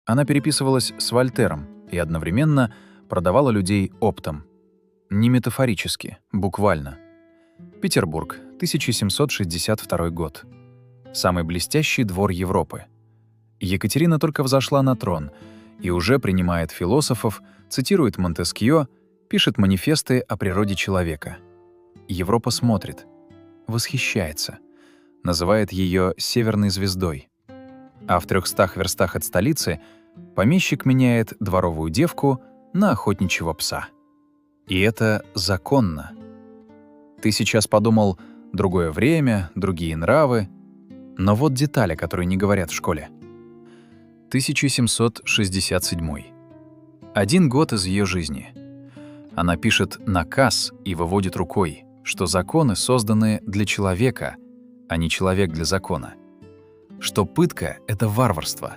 Она переписывалась с Вольтером и одновременно продавала людей оптом. Не метафорически, буквально. Петербург, 1762 год. Самый блестящий двор Европы. Екатерина только взошла на трон и уже принимает философов, цитирует Монтескьё, пишет манифесты о природе человека. Европа смотрит, восхищается, называет ее «северной звездой». А в 300 верстах от столицы помещик меняет дворовую девку на охотничьего пса. И это законно. Ты сейчас подумал, другое время, другие нравы. Но вот детали, которые не говорят в школе. 1767. 1 год из ее жизни. Она пишет наказ и выводит рукой, что законы созданы для человека, а не человек для закона. Что пытка — это варварство.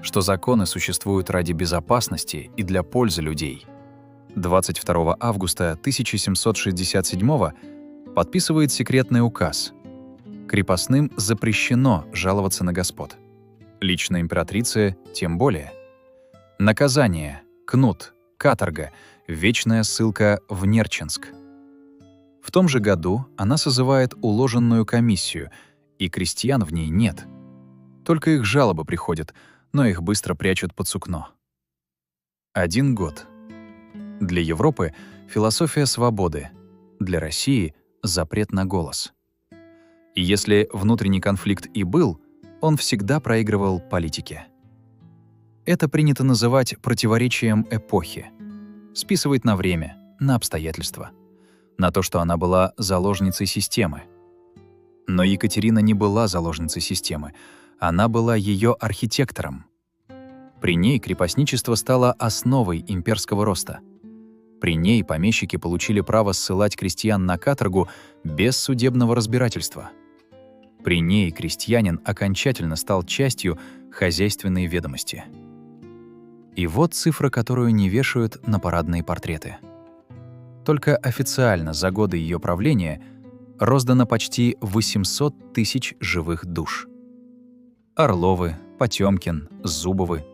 Что законы существуют ради безопасности и для пользы людей. 22 августа 1767 подписывает секретный указ. Крепостным запрещено жаловаться на господ. Лично императрице тем более. Наказание, кнут, каторга, вечная ссылка в Нерчинск. В том же году она созывает уложенную комиссию, и крестьян в ней нет. Только их жалобы приходят, но их быстро прячут под сукно. 1 год. Для Европы философия свободы, для России запрет на голос. И если внутренний конфликт и был, он всегда проигрывал политике. Это принято называть противоречием эпохи. Списывать на время, на обстоятельства, на то, что она была заложницей системы. Но Екатерина не была заложницей системы, она была ее архитектором. При ней крепостничество стало основой имперского роста. При ней помещики получили право ссылать крестьян на каторгу без судебного разбирательства. При ней крестьянин окончательно стал частью хозяйственной ведомости. И вот цифра, которую не вешают на парадные портреты. Только официально за годы ее правления роздано почти 800 тысяч живых душ. Орловы, Потёмкин, Зубовы.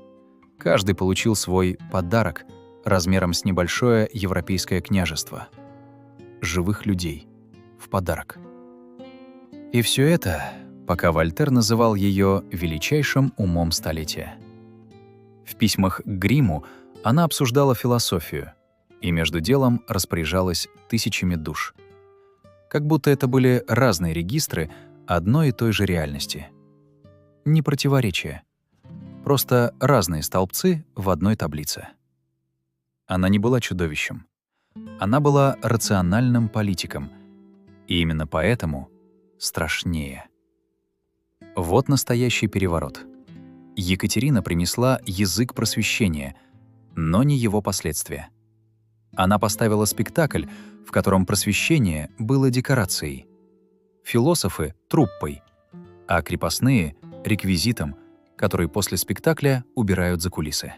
Каждый получил свой подарок размером с небольшое европейское княжество. Живых людей в подарок. И все это, пока Вольтер называл ее величайшим умом столетия. В письмах к Гримму она обсуждала философию и между делом распоряжалась тысячами душ. Как будто это были разные регистры одной и той же реальности. Не противоречия. Просто разные столбцы в одной таблице. Она не была чудовищем. Она была рациональным политиком. И именно поэтому страшнее. Вот настоящий переворот. Екатерина принесла язык просвещения, но не его последствия. Она поставила спектакль, в котором просвещение было декорацией, философы — труппой, а крепостные — реквизитом, который после спектакля убирают за кулисы.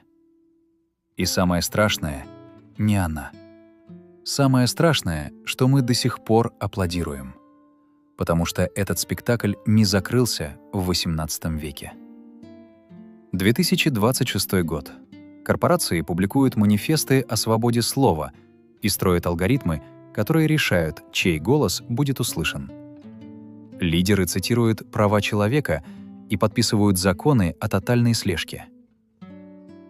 И самое страшное — не она. Самое страшное, что мы до сих пор аплодируем, потому что этот спектакль не закрылся в XVIII веке. 2026 год. Корпорации публикуют манифесты о свободе слова и строят алгоритмы, которые решают, чей голос будет услышан. Лидеры цитируют права человека и подписывают законы о тотальной слежке.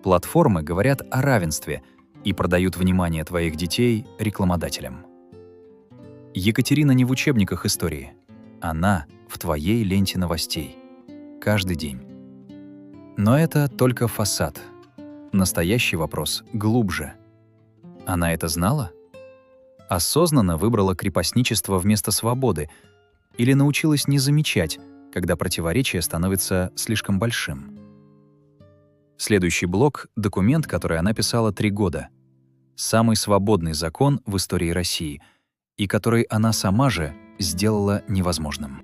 Платформы говорят о равенстве и продают внимание твоих детей рекламодателям. Екатерина не в учебниках истории. Она в твоей ленте новостей. Каждый день. Но это только фасад. Настоящий вопрос глубже. Она это знала? Осознанно выбрала крепостничество вместо свободы или научилась не замечать, когда противоречие становится слишком большим? Следующий блок — документ, который она писала 3 года. Самый свободный закон в истории России, и который она сама же сделала невозможным.